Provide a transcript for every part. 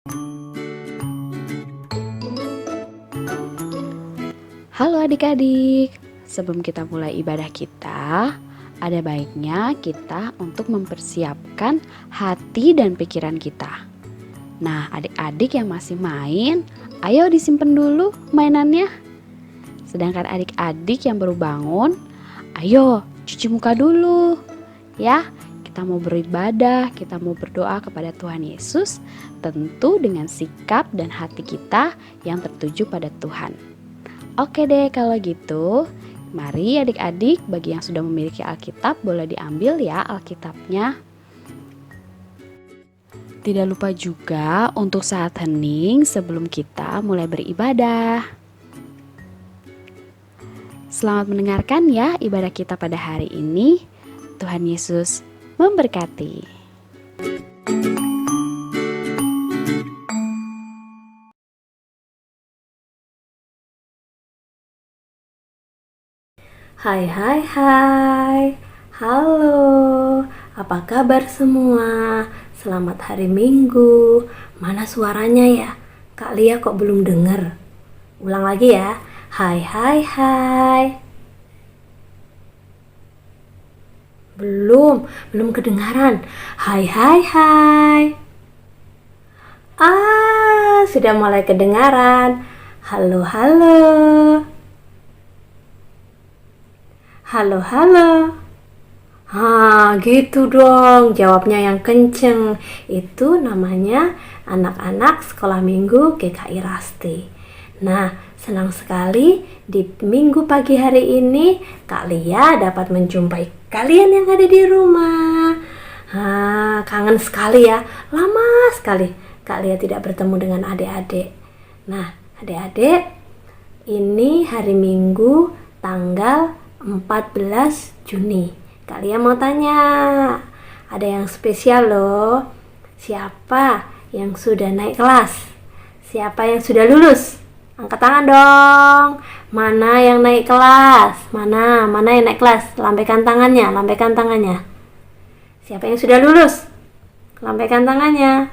Halo adik-adik, sebelum kita mulai ibadah kita, ada baiknya kita untuk mempersiapkan hati dan pikiran kita. Nah, adik-adik yang masih main, ayo disimpan dulu mainannya. Sedangkan adik-adik yang baru bangun, ayo cuci muka dulu. Ya, kita mau beribadah, kita mau berdoa kepada Tuhan Yesus, tentu dengan sikap dan hati kita yang tertuju pada Tuhan. Oke deh, kalau gitu mari adik-adik bagi yang sudah memiliki Alkitab boleh diambil ya Alkitabnya. Tidak lupa juga untuk saat hening sebelum kita mulai beribadah. Selamat mendengarkan ya ibadah kita pada hari ini. Tuhan Yesus memberkati. Hai, halo, apa kabar semua? Selamat hari Minggu. Mana suaranya ya? Kak Lia kok belum denger? Ulang lagi ya. Hai. Belum kedengaran. Hai. Sudah mulai kedengaran. Halo. Gitu dong, jawabnya yang kenceng. Itu namanya anak-anak sekolah minggu GKI Rasti. Nah, senang sekali di minggu pagi hari ini Kak Lia dapat menjumpai kalian yang ada di rumah. Kangen sekali ya, lama sekali Kak Lia tidak bertemu dengan adik-adik. Nah, adik-adik, ini hari Minggu tanggal 14 Juni. Kalian mau tanya, ada yang spesial loh. Siapa yang sudah naik kelas? Siapa yang sudah lulus? Angkat tangan dong. Mana yang naik kelas? Mana yang naik kelas? Lambaikan tangannya. Siapa yang sudah lulus? Lambaikan tangannya.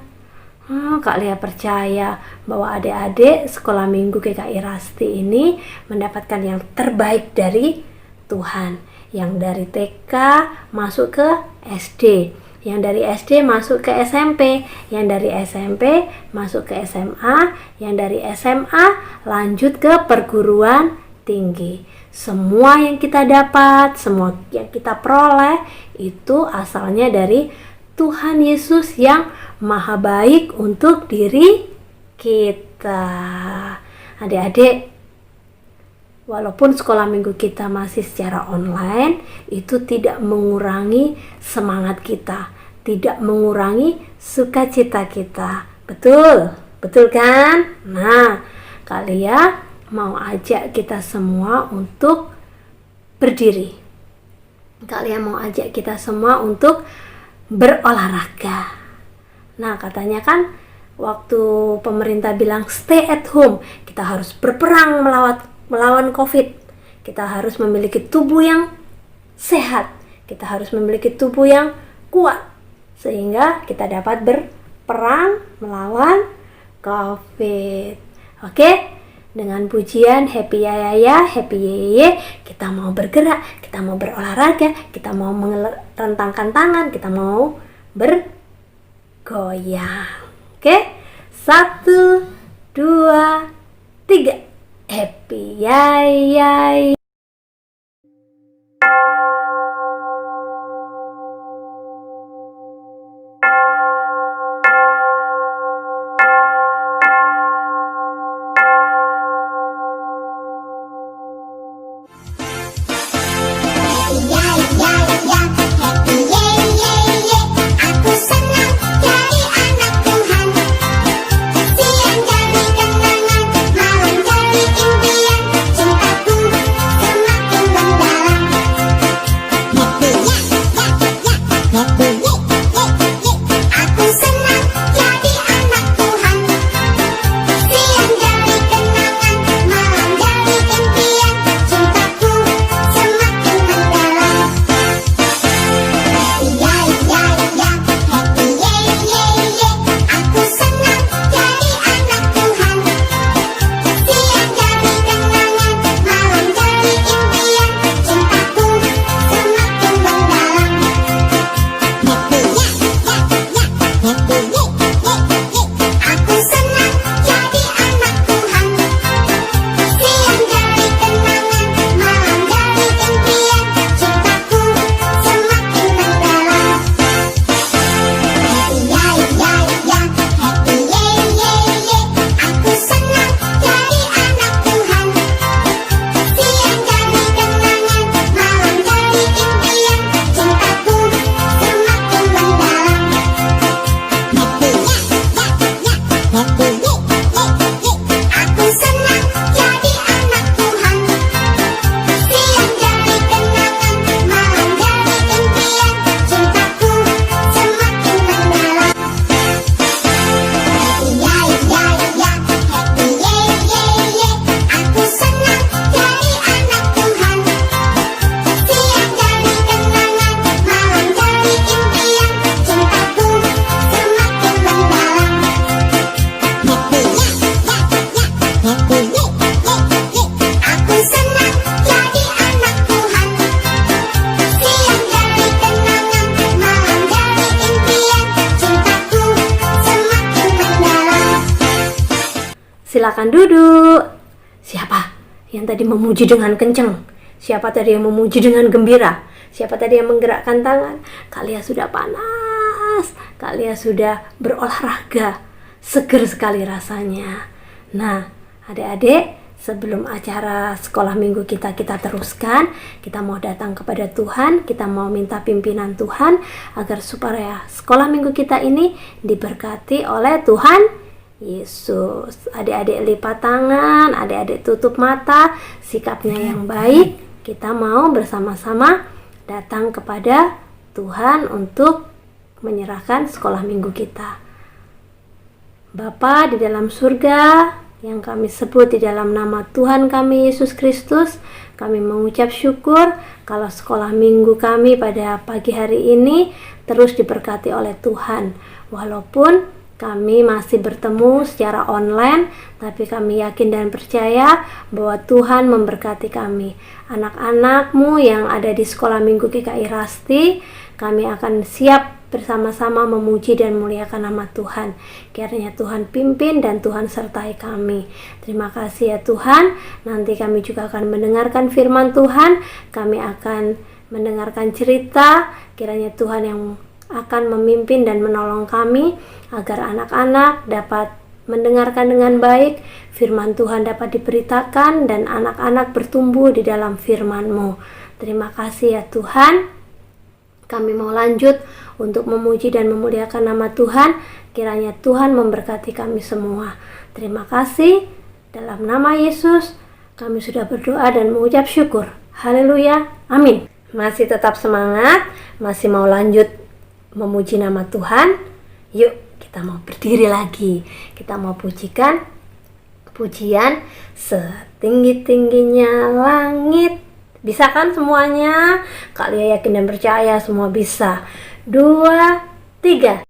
Kak Lia percaya bahwa adik-adik sekolah minggu GKI Rasti ini mendapatkan yang terbaik dari Tuhan, yang dari TK masuk ke SD, yang dari SD masuk ke SMP, yang dari SMP masuk ke SMA, yang dari SMA lanjut ke perguruan tinggi. Semua yang kita dapat, semua yang kita peroleh itu asalnya dari Tuhan Yesus yang maha baik untuk diri kita. Adik-adik, walaupun sekolah minggu kita masih secara online, itu tidak mengurangi semangat kita, tidak mengurangi sukacita kita. Betul kan? Nah, Kak Lia mau ajak kita semua untuk berdiri. Kak Lia mau ajak kita semua untuk berolahraga. Nah, katanya kan waktu pemerintah bilang stay at home, kita harus berperang melawan COVID. Kita harus memiliki tubuh yang sehat. Kita harus memiliki tubuh yang kuat sehingga kita dapat berperang melawan COVID. Oke? Dengan pujian happy ya, happy ye, kita mau bergerak, kita mau berolahraga, kita mau merentangkan tangan, kita mau bergoyang. Oke? 1, 2, 3. Happy yay. Aku senang jadi anak Tuhan. Siang jadi kenangan, malam jadi impian. Cintaku silakan duduk. Siapa yang tadi memuji dengan kencang? Siapa tadi yang memuji dengan gembira? Siapa tadi yang menggerakkan tangan? Kalian sudah panas, kalian sudah berolahraga, seger sekali rasanya. Nah, adik-adik, sebelum acara sekolah minggu kita teruskan, kita mau datang kepada Tuhan, kita mau minta pimpinan Tuhan agar supaya sekolah minggu kita ini diberkati oleh Tuhan Yesus. Adik-adik lipat tangan, adik-adik tutup mata, sikapnya yang baik. Kita mau bersama-sama datang kepada Tuhan untuk menyerahkan sekolah minggu kita. Bapa di dalam surga, yang kami sebut di dalam nama Tuhan kami Yesus Kristus, kami mengucap syukur kalau sekolah minggu kami pada pagi hari ini terus diberkati oleh Tuhan. Walaupun kami masih bertemu secara online, tapi kami yakin dan percaya bahwa Tuhan memberkati kami. Anak-anakmu yang ada di sekolah minggu GKI Rasti, kami akan siap bersama-sama memuji dan muliakan nama Tuhan. Kiranya Tuhan pimpin dan Tuhan sertai kami. Terima kasih ya Tuhan. Nanti kami juga akan mendengarkan firman Tuhan. Kami akan mendengarkan cerita. Kiranya Tuhan yang akan memimpin dan menolong kami agar anak-anak dapat mendengarkan dengan baik, firman Tuhan dapat diberitakan dan anak-anak bertumbuh di dalam firman-Mu. Terima kasih ya Tuhan. Kami mau lanjut untuk memuji dan memuliakan nama Tuhan. Kiranya Tuhan memberkati kami semua. Terima kasih. Dalam nama Yesus kami sudah berdoa dan mengucap syukur. Haleluya. Amin. Masih tetap semangat? Masih mau lanjut memuji nama Tuhan? Yuk kita mau berdiri lagi. Kita mau pujikan pujian setinggi-tingginya langit. Bisa kan semuanya? Kalian yakin dan percaya semua bisa. 2, 3.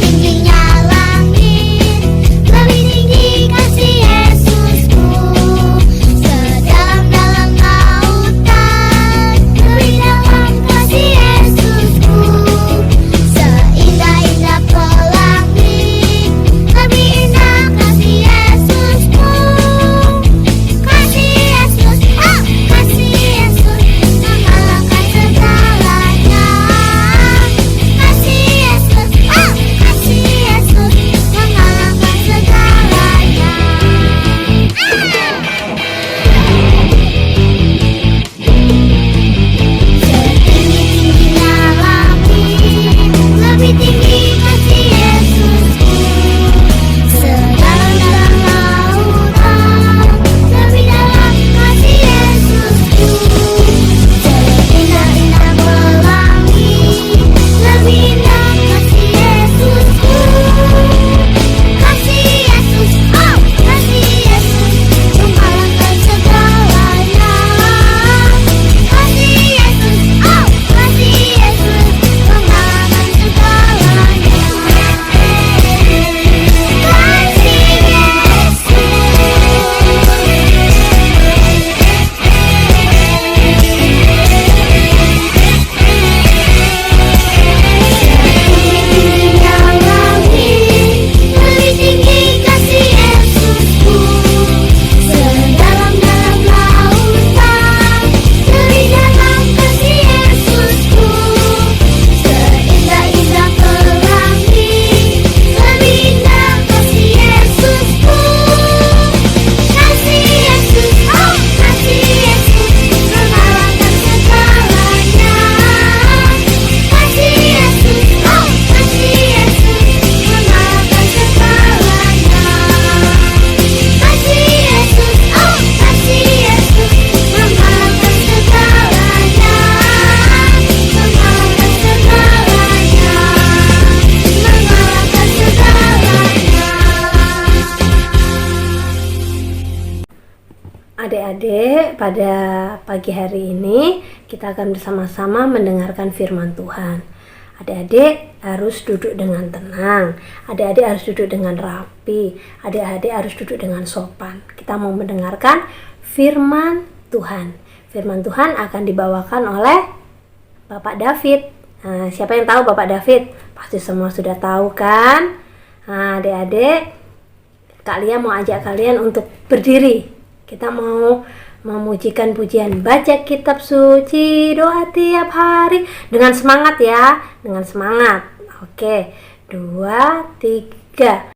Tingginya langit, lebih tinggi kasih Yesusku. Sedalam-dalam lautan, Adik-adik, pada pagi hari ini kita akan bersama-sama mendengarkan firman Tuhan. Adik-adik harus duduk dengan tenang, adik-adik harus duduk dengan rapi, adik-adik harus duduk dengan sopan. Kita mau mendengarkan firman Tuhan. Firman Tuhan akan dibawakan oleh Bapak David. Nah, siapa yang tahu Bapak David? Pasti semua sudah tahu kan? Nah, adik-adik, Kak Lia mau ajak kalian untuk berdiri. Kita mau memujikan pujian, baca kitab suci, doa tiap hari dengan semangat ya, dengan semangat. Oke, 2, 3.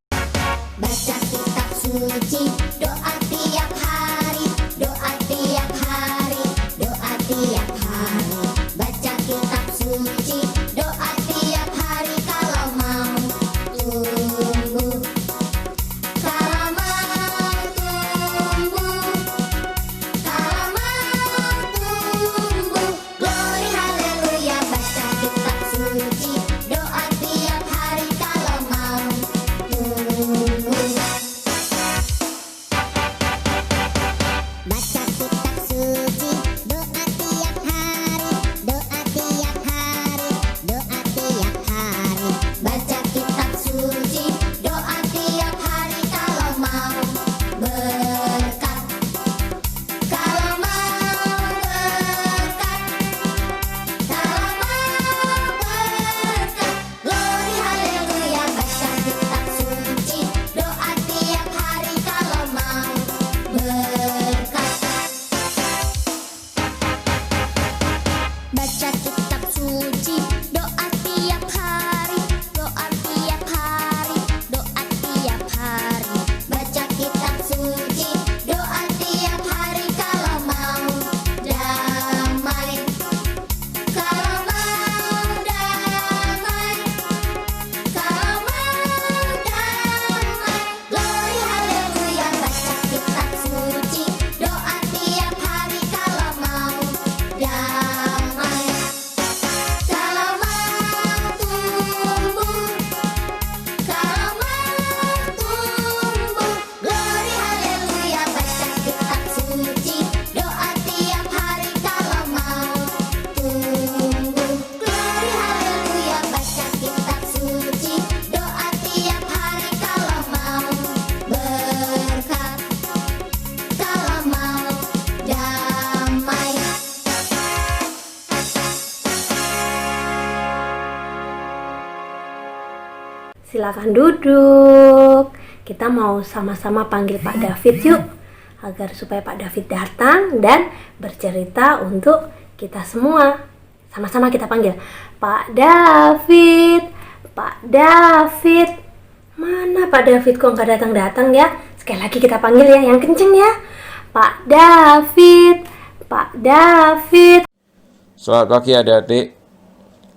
Baca kitab suci, doa tiap hari, doa tiap hari, doa tiap hari. Baca kitab suci, doa tiap hari kalau mau tumbuh. Kalau mau tumbuh, kalau mau tumbuh. Glory haleluya, baca kitab suci, doa tiap hari kalau mau tumbuh. Baca kitab suci, doa tiap hari, doa tiap hari, doa tiap hari. Baca kitab suci, doa tiap hari kalau mau berkat. Kalau mau berkat, kalau mau berkat. Glory haleluya, baca kitab suci, doa tiap hari kalau mau berkat. Baca kitab suci, doa tiap hari, doa tiap hari, doa tiap hari. Baca kitab suci, doa tiap hari kalau mau damai. Kalau mau damai, kalau mau damai. Glory haleluya, baca kitab suci, doa tiap hari kalau mau damai. Kalau mau tumbuh, kalau mau tumbuh. Glory haleluya, baca kitab suci, doa tiap hari kalau mau tumbuh. Glory haleluya, baca kitab suci, doa tiap hari kalau mau berkat, kalau mau damai. Silakan duduk. Kita mau sama-sama panggil Pak David yuk, agar supaya Pak David datang dan bercerita untuk kita semua. Sama-sama kita panggil, Pak David, Pak David. Mana Pak David kok nggak datang-datang ya? Sekali lagi kita panggil ya, yang kenceng ya. Pak David, Pak David. Selamat pagi adik-adik.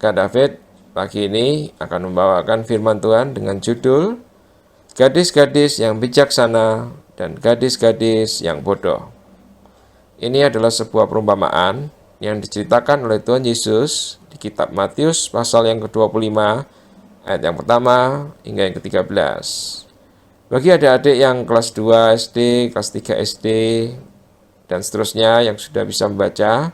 Kak David pagi ini akan membawakan firman Tuhan dengan judul Gadis-gadis yang bijaksana dan gadis-gadis yang bodoh. Ini adalah sebuah perumpamaan yang diceritakan oleh Tuhan Yesus di kitab Matius pasal yang ke-25 ayat yang pertama hingga yang ke-13. Bagi adik-adik yang kelas 2 SD, kelas 3 SD, dan seterusnya yang sudah bisa membaca,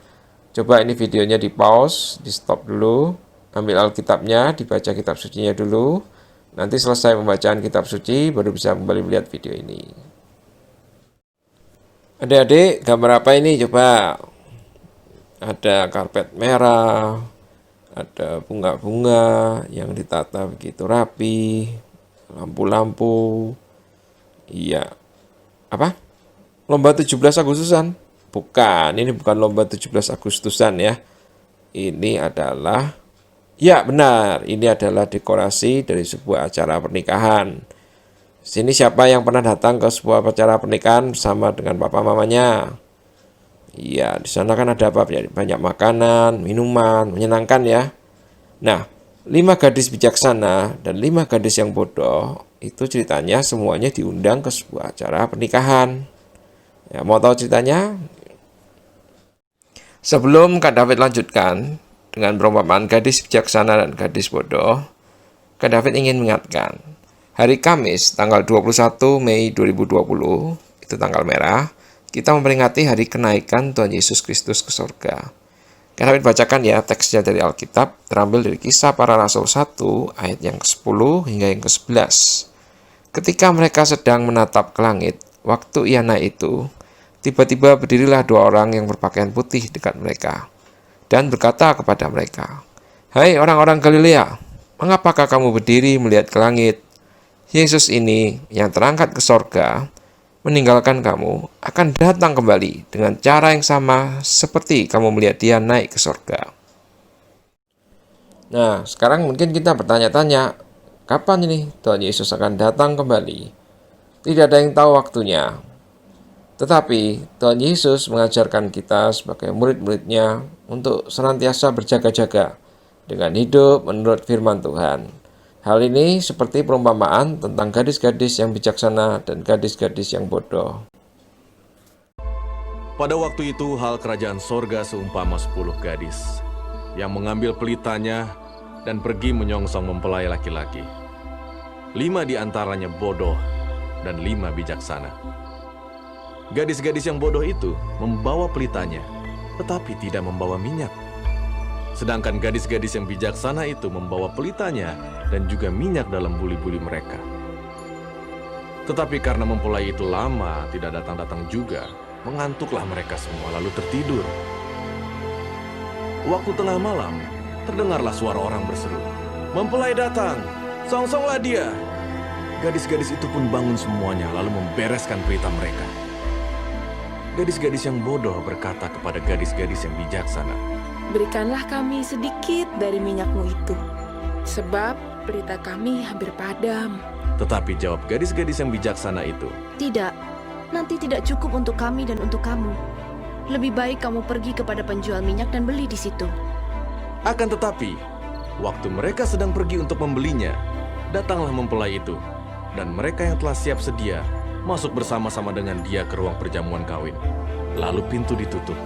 coba ini videonya di-pause, di-stop dulu, ambil Alkitabnya, dibaca kitab sucinya dulu. Nanti selesai pembacaan kitab suci, baru bisa kembali melihat video ini. Adik-adik, gambar apa ini? Coba. Ada karpet merah, ada bunga-bunga yang ditata begitu rapi, lampu-lampu. Iya. Apa? Lomba 17 Agustusan? Bukan, ini bukan lomba 17 Agustusan ya. Ini adalah, ya benar, ini adalah dekorasi dari sebuah acara pernikahan. Sini siapa yang pernah datang ke sebuah acara pernikahan bersama dengan papa mamanya? Iya, di sana kan ada apa? Banyak makanan, minuman, menyenangkan ya. Nah, 5 gadis bijaksana dan 5 gadis yang bodoh, itu ceritanya semuanya diundang ke sebuah acara pernikahan. Ya, mau tahu ceritanya? Sebelum Kak David lanjutkan dengan perumpamaan gadis bijaksana dan gadis bodoh, Kak David ingin mengingatkan, hari Kamis tanggal 21 Mei 2020, itu tanggal merah, kita memperingati hari kenaikan Tuhan Yesus Kristus ke surga. Kita bacakan ya teksnya dari Alkitab, terambil dari Kisah Para Rasul 1 ayat yang ke-10 hingga yang ke-11. Ketika mereka sedang menatap ke langit, waktu ia naik itu, tiba-tiba berdirilah 2 orang yang berpakaian putih dekat mereka, dan berkata kepada mereka, "Hai orang-orang Galilea, mengapakah kamu berdiri melihat ke langit? Yesus ini yang terangkat ke sorga, meninggalkan kamu, akan datang kembali dengan cara yang sama seperti kamu melihat dia naik ke sorga." Nah, sekarang mungkin kita bertanya-tanya, kapan ini Tuhan Yesus akan datang kembali? Tidak ada yang tahu waktunya. Tetapi Tuhan Yesus mengajarkan kita sebagai murid-muridnya untuk senantiasa berjaga-jaga dengan hidup menurut firman Tuhan. Hal ini seperti perumpamaan tentang gadis-gadis yang bijaksana dan gadis-gadis yang bodoh. Pada waktu itu hal kerajaan sorga seumpama 10 gadis yang mengambil pelitanya dan pergi menyongsong mempelai laki-laki. 5 di antaranya bodoh dan 5 bijaksana. Gadis-gadis yang bodoh itu membawa pelitanya, tetapi tidak membawa minyak. Sedangkan gadis-gadis yang bijaksana itu membawa pelitanya dan juga minyak dalam buli-buli mereka. Tetapi karena mempelai itu lama tidak datang-datang juga, mengantuklah mereka semua lalu tertidur. Waktu tengah malam, terdengarlah suara orang berseru, "Mempelai datang, songsonglah dia." Gadis-gadis itu pun bangun semuanya lalu membereskan pelita mereka. Gadis-gadis yang bodoh berkata kepada gadis-gadis yang bijaksana, "Berikanlah kami sedikit dari minyakmu itu, sebab pelita kami hampir padam." Tetapi jawab gadis-gadis yang bijaksana itu, "Tidak, nanti tidak cukup untuk kami dan untuk kamu. Lebih baik kamu pergi kepada penjual minyak dan beli di situ." Akan tetapi, waktu mereka sedang pergi untuk membelinya, datanglah mempelai itu, dan mereka yang telah siap sedia masuk bersama-sama dengan dia ke ruang perjamuan kawin. Lalu pintu ditutup.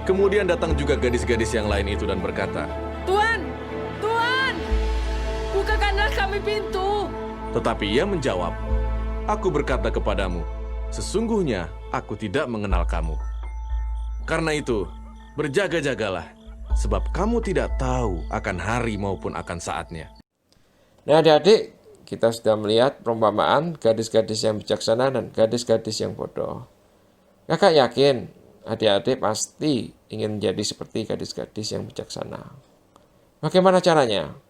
Kemudian datang juga gadis-gadis yang lain itu dan berkata, "Tuan, Tuan, bukakanlah kami pintu." Tetapi ia menjawab, "Aku berkata kepadamu, sesungguhnya aku tidak mengenal kamu. Karena itu, berjaga-jagalah, sebab kamu tidak tahu akan hari maupun akan saatnya." Nah, adik-adik, kita sudah melihat perumpamaan gadis-gadis yang bijaksana dan gadis-gadis yang bodoh. Kakak yakin adik-adik pasti ingin menjadi seperti gadis-gadis yang bijaksana. Bagaimana caranya?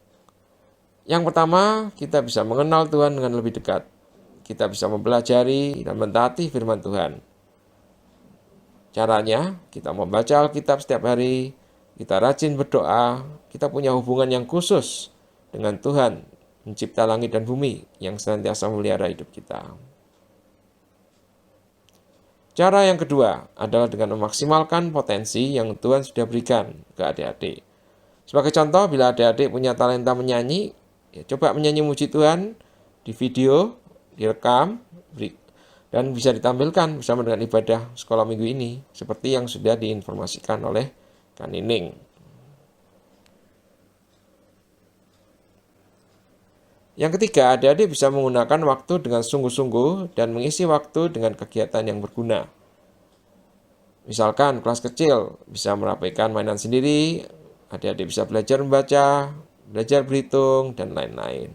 Yang pertama, kita bisa mengenal Tuhan dengan lebih dekat. Kita bisa mempelajari dan mentaati firman Tuhan. Caranya, kita membaca Alkitab setiap hari, kita rajin berdoa, kita punya hubungan yang khusus dengan Tuhan, pencipta langit dan bumi yang senantiasa memelihara hidup kita. Cara yang kedua adalah dengan memaksimalkan potensi yang Tuhan sudah berikan ke adik-adik. Sebagai contoh, bila adik-adik punya talenta menyanyi, ya coba menyanyi muji Tuhan di video, direkam, dan bisa ditampilkan bersama dengan ibadah sekolah minggu ini, seperti yang sudah diinformasikan oleh Kak Nining. Yang ketiga, adik-adik bisa menggunakan waktu dengan sungguh-sungguh dan mengisi waktu dengan kegiatan yang berguna. Misalkan kelas kecil bisa merapikan mainan sendiri, adik-adik bisa belajar membaca, belajar berhitung, dan lain-lain.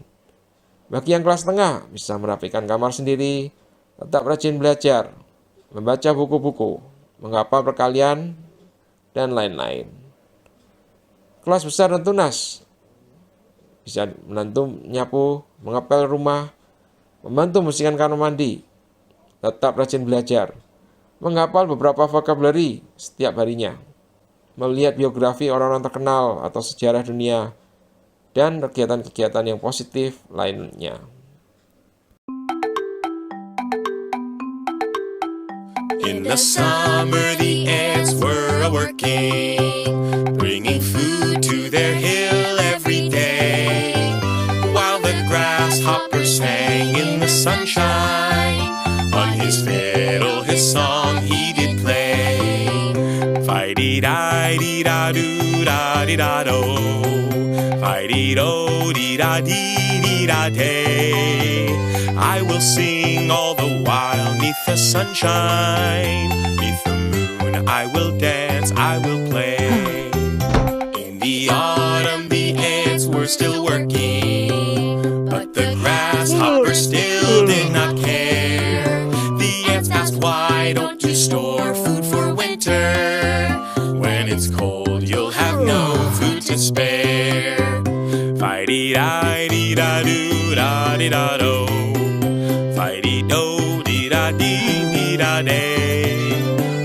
Bagi yang kelas tengah bisa merapikan kamar sendiri, tetap rajin belajar, membaca buku-buku, menghafal perkalian, dan lain-lain. Kelas besar dan tunas bisa membantu menyapu, mengepel rumah, membantu membersihkan kamar mandi, tetap rajin belajar, menghafal beberapa vocabulary setiap harinya, melihat biografi orang-orang terkenal atau sejarah dunia, dan kegiatan-kegiatan yang positif lainnya. In the summer the ants were a-working, bringing food to their hill every day, while the grasshopper sang in the sunshine. On his fiddle his song he did play. Fi-dee-di-dee-da-doo-da-dee-da-do, Fi-dee-do-dee-da-dee-dee-da-day. I will sing all the while neath the sunshine. Neath the moon I will dance, I will play. In the autumn the ants were still working, but the grasshopper still did not care. The ants asked, why don't you store food for winter? When it's cold you'll have no food to spare. Fi-dee-da-dee-da-doo-da-dee-da-do. Fi-dee-do-dee-da-dee-dee-da-day.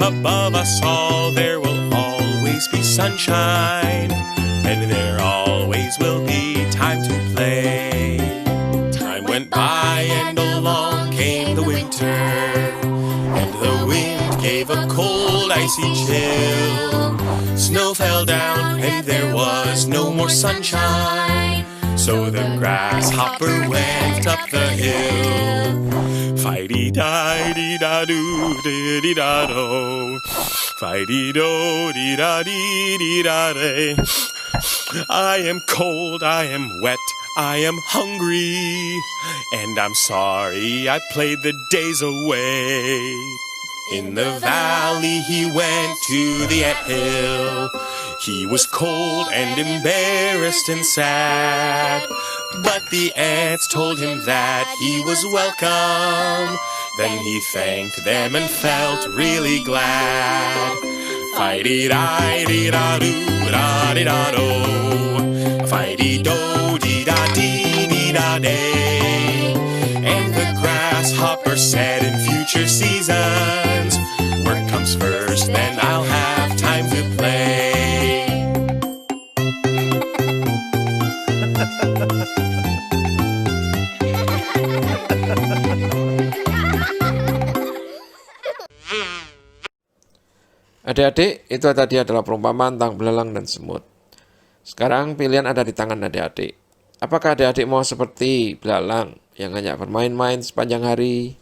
Above us all there will always be sunshine, and there always will be time to play. Time went by and along came the winter, and the wind gave a cold icy chill. Snow fell down and there was no more sunshine, so the grasshopper went up the hill. Fi-dee-da-dee-da-doo-dee-dee-da-do. Fi-dee-do-dee-da-dee-dee-da-day. I am cold, I am wet, I am hungry, and I'm sorry I played the days away. In the valley he went to the anthill. He was cold and embarrassed and sad, but the ants told him that he was welcome. Then he thanked them and felt really glad. Fi-dee-da-dee-da-doo-da-dee-da-do. Fi-dee-do-dee-da-dee-dee-da-day. And the grasshopper said, in future seasons, work comes first, then I'll have time to play. Adik-adik, itu tadi adalah perumpamaan tentang belalang dan semut. Sekarang pilihan ada di tangan adik-adik. Apakah adik-adik mau seperti belalang yang hanya bermain-main sepanjang hari,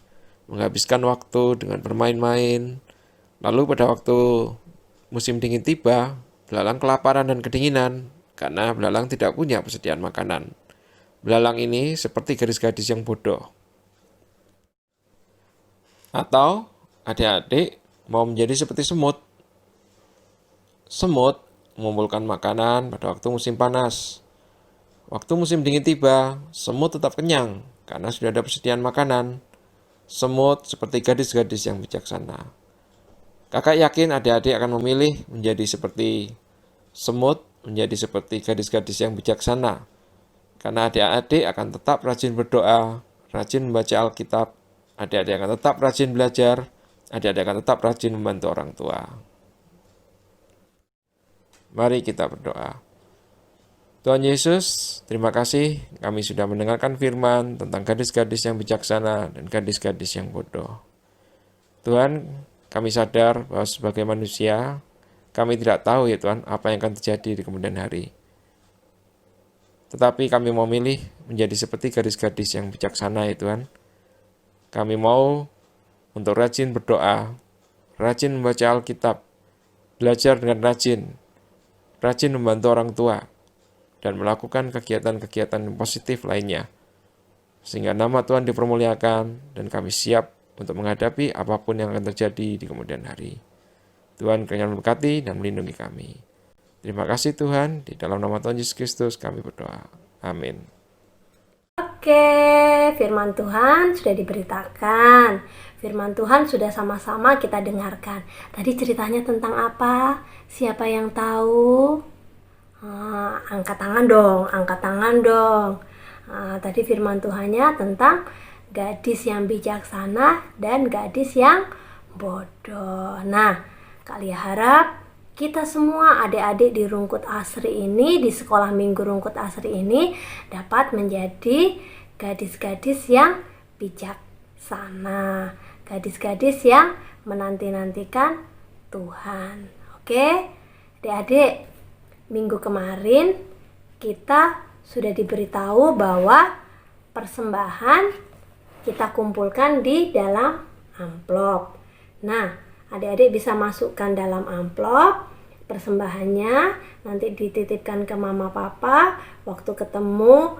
menghabiskan waktu dengan bermain-main, lalu pada waktu musim dingin tiba, belalang kelaparan dan kedinginan karena belalang tidak punya persediaan makanan. Belalang ini seperti gadis-gadis yang bodoh. Atau adik-adik mau menjadi seperti semut. Semut mengumpulkan makanan pada waktu musim panas. Waktu musim dingin tiba, semut tetap kenyang karena sudah ada persediaan makanan. Semut seperti gadis-gadis yang bijaksana. Kakak yakin adik-adik akan memilih menjadi seperti semut, menjadi seperti gadis-gadis yang bijaksana. Karena adik-adik akan tetap rajin berdoa, rajin membaca Alkitab, adik-adik akan tetap rajin belajar, adik-adik akan tetap rajin membantu orang tua. Mari kita berdoa. Tuhan Yesus, terima kasih kami sudah mendengarkan firman tentang gadis-gadis yang bijaksana dan gadis-gadis yang bodoh. Tuhan, kami sadar bahwa sebagai manusia, kami tidak tahu ya Tuhan apa yang akan terjadi di kemudian hari. Tetapi kami mau milih menjadi seperti gadis-gadis yang bijaksana ya Tuhan. Kami mau untuk rajin berdoa, rajin membaca Alkitab, belajar dengan rajin membantu orang tua, dan melakukan kegiatan-kegiatan positif lainnya. Sehingga nama Tuhan dipermuliakan dan kami siap untuk menghadapi apapun yang akan terjadi di kemudian hari. Tuhan kiranya memberkati dan melindungi kami. Terima kasih Tuhan, di dalam nama Tuhan Yesus Kristus kami berdoa. Amin. Oke, firman Tuhan sudah diberitakan. Firman Tuhan sudah sama-sama kita dengarkan. Tadi ceritanya tentang apa? Siapa yang tahu? Angkat tangan dong, angkat tangan dong. Tadi firman Tuhannya tentang gadis yang bijaksana dan gadis yang bodoh. Nah, Kak Lia harap kita semua adik-adik di Rungkut Asri ini, di sekolah minggu Rungkut Asri ini dapat menjadi gadis-gadis yang bijaksana, gadis-gadis yang menanti-nantikan Tuhan. Oke, adik-adik, minggu kemarin kita sudah diberitahu bahwa persembahan kita kumpulkan di dalam amplop. Nah, adik-adik bisa masukkan dalam amplop persembahannya nanti dititipkan ke mama papa waktu ketemu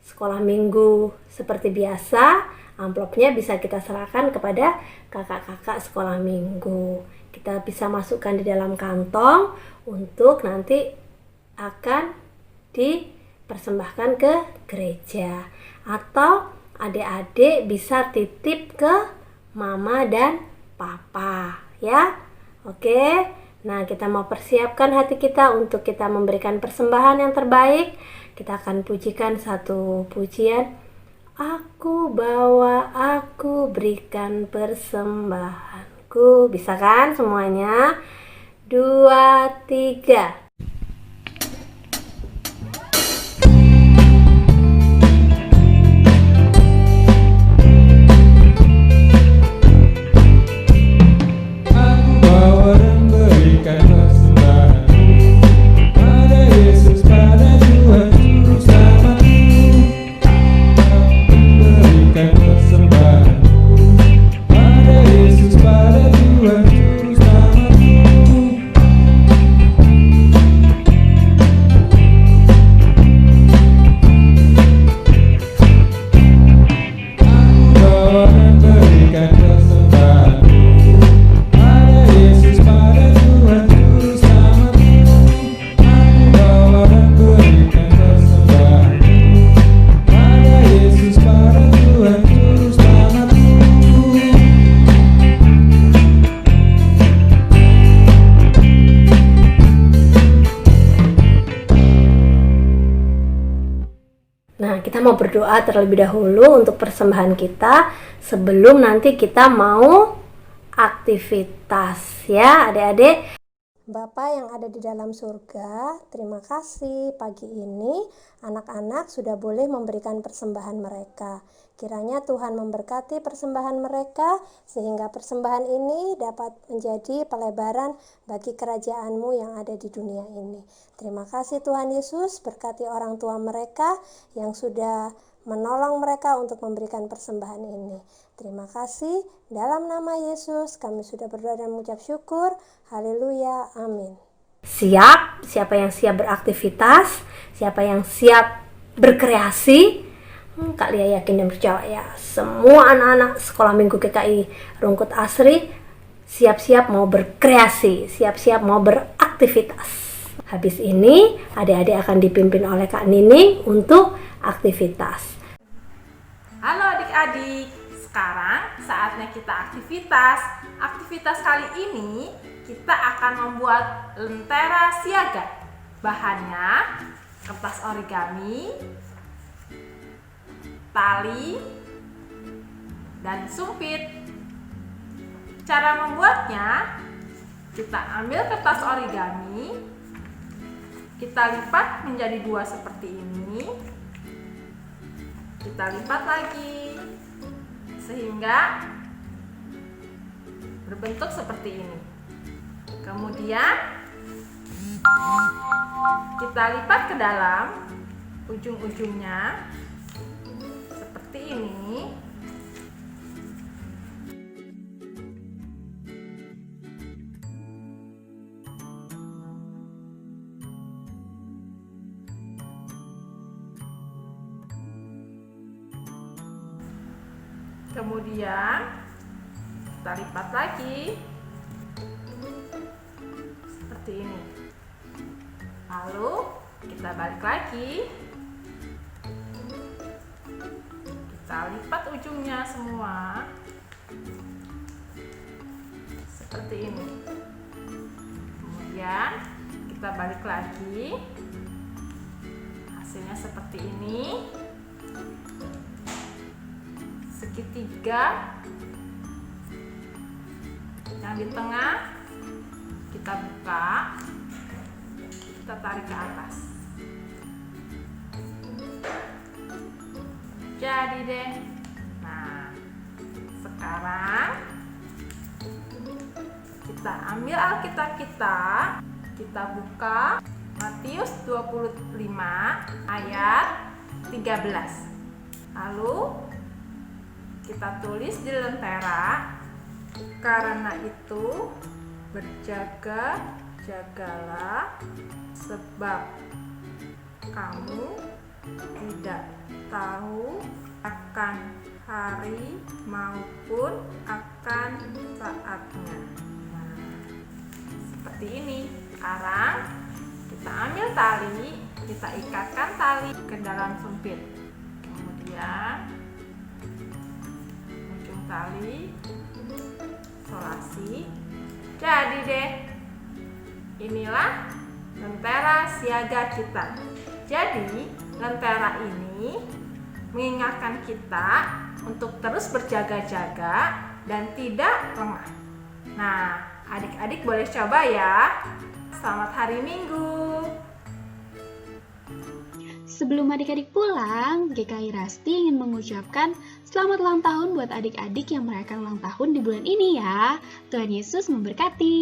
sekolah minggu seperti biasa. Amplopnya bisa kita serahkan kepada kakak-kakak sekolah minggu. Kita bisa masukkan di dalam kantong untuk nanti akan dipersembahkan ke gereja. Atau adik-adik bisa titip ke mama dan papa ya. Oke. Nah, kita mau persiapkan hati kita untuk kita memberikan persembahan yang terbaik. Kita akan pujikan satu pujian. Aku bawa, aku berikan persembahanku. Bisa kan semuanya? 2, 3. Nah, kita mau berdoa terlebih dahulu untuk persembahan kita sebelum nanti kita mau aktivitas ya adik-adik. Bapa yang ada di dalam surga, terima kasih pagi ini anak-anak sudah boleh memberikan persembahan mereka. Kiranya Tuhan memberkati persembahan mereka sehingga persembahan ini dapat menjadi pelebaran bagi kerajaan-Mu yang ada di dunia ini. Terima kasih Tuhan Yesus, berkati orang tua mereka yang sudah menolong mereka untuk memberikan persembahan ini. Terima kasih, dalam nama Yesus kami sudah berdoa dan mengucap syukur. Haleluya, amin. Siap? Siapa yang siap beraktivitas? Siapa yang siap berkreasi? Kak Lia yakin dan percaya semua anak-anak sekolah minggu GKI Rungkut Asri siap-siap mau berkreasi, siap-siap mau beraktivitas. Habis ini adik-adik akan dipimpin oleh Kak Nining untuk aktivitas. Halo adik-adik, sekarang saatnya kita aktivitas. Aktivitas kali ini kita akan membuat lentera siaga. Bahannya kertas origami, tali, dan sumpit. Cara membuatnya, kita ambil kertas origami, kita lipat menjadi 2 seperti ini, kita lipat lagi sehingga berbentuk seperti ini. Kemudian kita lipat ke dalam ujung-ujungnya seperti ini. Kemudian kita lipat lagi seperti ini. Lalu kita balik lagi. Kita lipat ujungnya semua seperti ini. Kemudian kita balik lagi. Hasilnya seperti ini. Segitiga yang di tengah kita buka, kita tarik ke atas. Jadi deh. Nah, sekarang kita ambil Alkitab kita buka Matius 25 ayat 13. Lalu kita tulis di lentera, karena itu berjaga Jagalah, sebab kamu tidak tahu akan hari maupun akan saatnya. Nah, seperti ini. Sekarang kita ambil tali, kita ikatkan tali ke dalam sumpit. Kemudian ujung tali solasi. Jadi deh, inilah lentera siaga kita. Jadi lentera ini mengingatkan kita untuk terus berjaga-jaga dan tidak lengah. Nah, adik-adik boleh coba ya. Selamat hari Minggu. Sebelum adik-adik pulang, GKI Rasti ingin mengucapkan selamat ulang tahun buat adik-adik yang merayakan ulang tahun di bulan ini ya. Tuhan Yesus memberkati.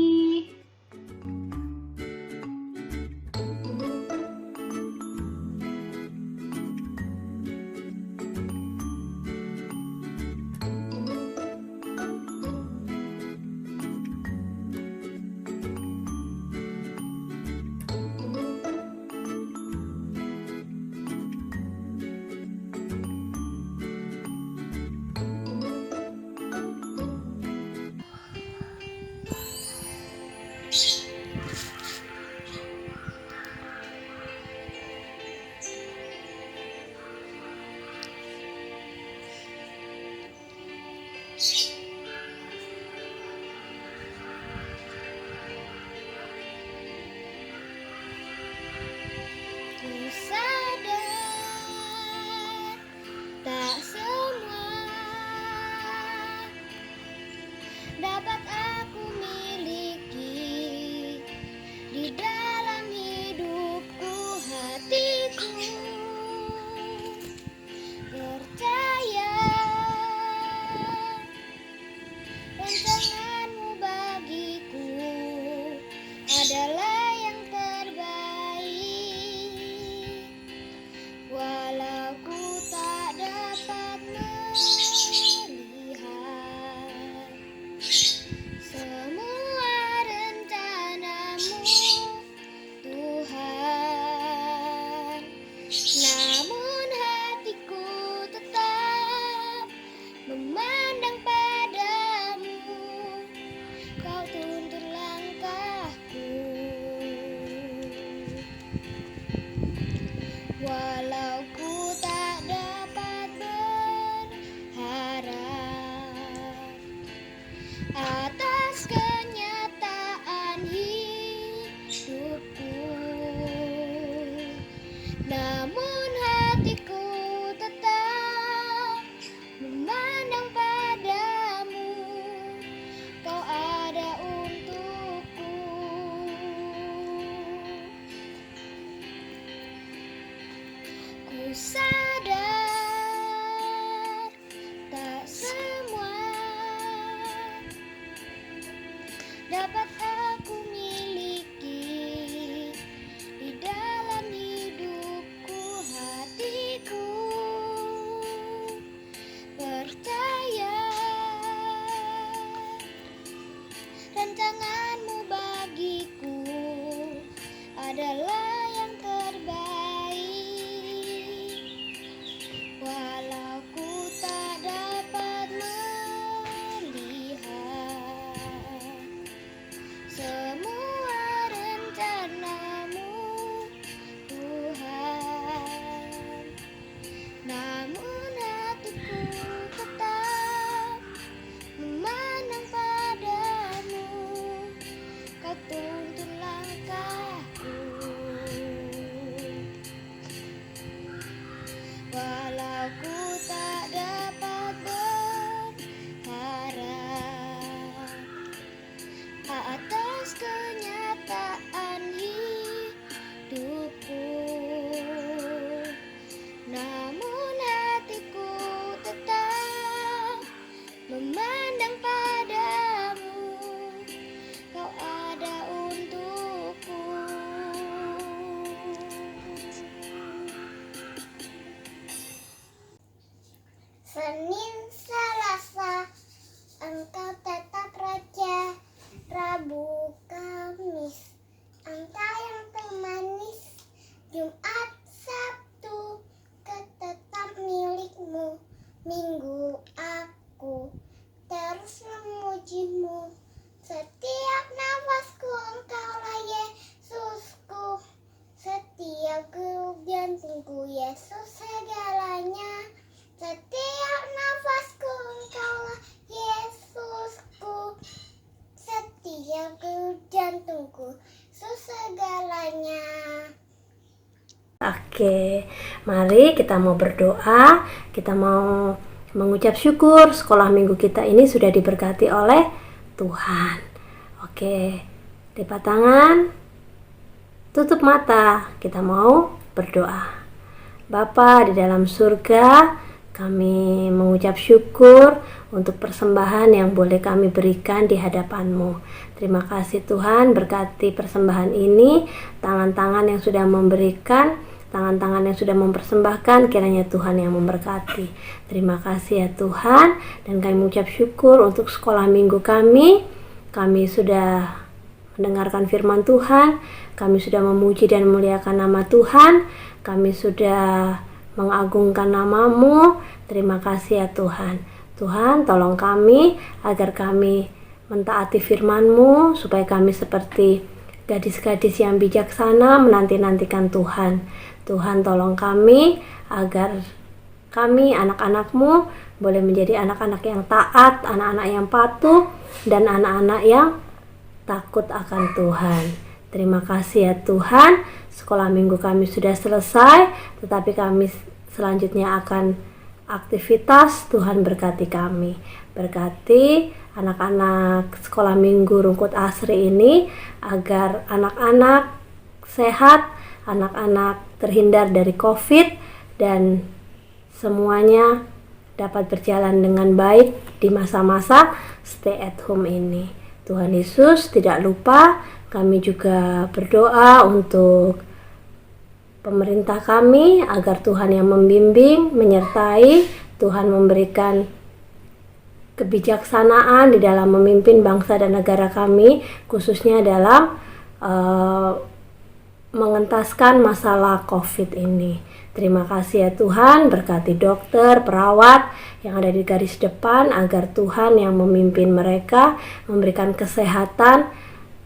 Ku sadar tak semua dapat aku miliki di dalam hidupku, hatiku percaya rancanganmu bagiku adalah yang terbaik. Walau ku tak dapat melihat semua rencanamu, Tuhan, namun hatiku tetap memandang padamu. Kau tuntun langkahku. Walau ku tak dapat berharap atas kenyataan hidupku, namun hatiku tetap memandang padamu. Kau ada untukku. Ku sadar tak semua dapat aku miliki di dalam hidupku, hatiku percaya rancanganmu bagiku adalah yang terbaik. Walau ku tak dapat melihat semua rencanamu, Tuhan, namun hatiku tetap memandang padamu. Kau tuntun langkahku. Yesus segalanya. Setiap nafasku Engkaulah Yesusku. Setiap jantungku Yesus segalanya. Oke, mari kita mau berdoa, kita mau mengucap syukur sekolah minggu kita ini sudah diberkati oleh Tuhan. Oke, lipat tangan, tutup mata, kita mau berdoa. Bapa di dalam surga, kami mengucap syukur untuk persembahan yang boleh kami berikan di hadapan-Mu. Terima kasih Tuhan, berkati persembahan ini, tangan-tangan yang sudah memberikan, tangan-tangan yang sudah mempersembahkan, kiranya Tuhan yang memberkati. Terima kasih ya Tuhan, dan kami mengucap syukur untuk sekolah minggu kami. Kami sudah mendengarkan firman Tuhan, kami sudah memuji dan memuliakan nama Tuhan, kami sudah mengagungkan nama-Mu. Terima kasih ya Tuhan. Tuhan, tolong kami agar kami mentaati firman-Mu, supaya kami seperti gadis-gadis yang bijaksana menanti-nantikan Tuhan. Tuhan, tolong kami agar kami anak-anak-Mu boleh menjadi anak-anak yang taat, anak-anak yang patuh, dan anak-anak yang takut akan Tuhan. Terima kasih ya Tuhan, sekolah minggu kami sudah selesai, tetapi kami selanjutnya akan aktivitas. Tuhan berkati kami, berkati anak-anak sekolah minggu Rungkut Asri ini, agar anak-anak sehat, anak-anak terhindar dari COVID, dan semuanya dapat berjalan dengan baik di masa-masa stay at home ini. Tuhan Yesus, tidak lupa kami juga berdoa untuk pemerintah kami, agar Tuhan yang membimbing, menyertai, Tuhan memberikan kebijaksanaan di dalam memimpin bangsa dan negara kami, khususnya dalam mengentaskan masalah COVID ini. Terima kasih ya Tuhan, berkati dokter, perawat yang ada di garis depan, agar Tuhan yang memimpin mereka, memberikan kesehatan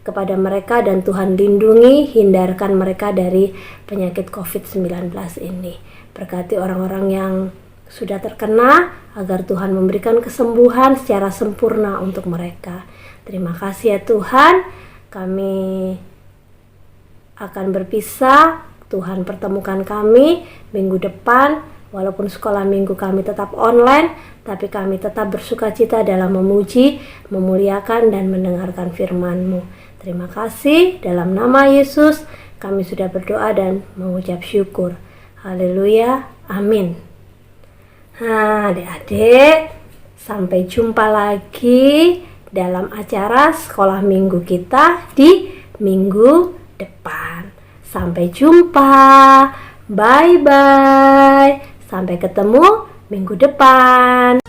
kepada mereka, dan Tuhan lindungi, hindarkan mereka dari penyakit COVID-19 ini. Berkati orang-orang yang sudah terkena, agar Tuhan memberikan kesembuhan secara sempurna untuk mereka. Terima kasih ya Tuhan, kami akan berpisah. Tuhan pertemukan kami minggu depan, walaupun sekolah minggu kami tetap online, tapi kami tetap bersukacita dalam memuji, memuliakan, dan mendengarkan firman-Mu. Terima kasih, dalam nama Yesus kami sudah berdoa dan mengucap syukur. Haleluya, amin. Nah, adik-adik, sampai jumpa lagi dalam acara sekolah minggu kita di minggu depan. Sampai jumpa, bye-bye, sampai ketemu minggu depan.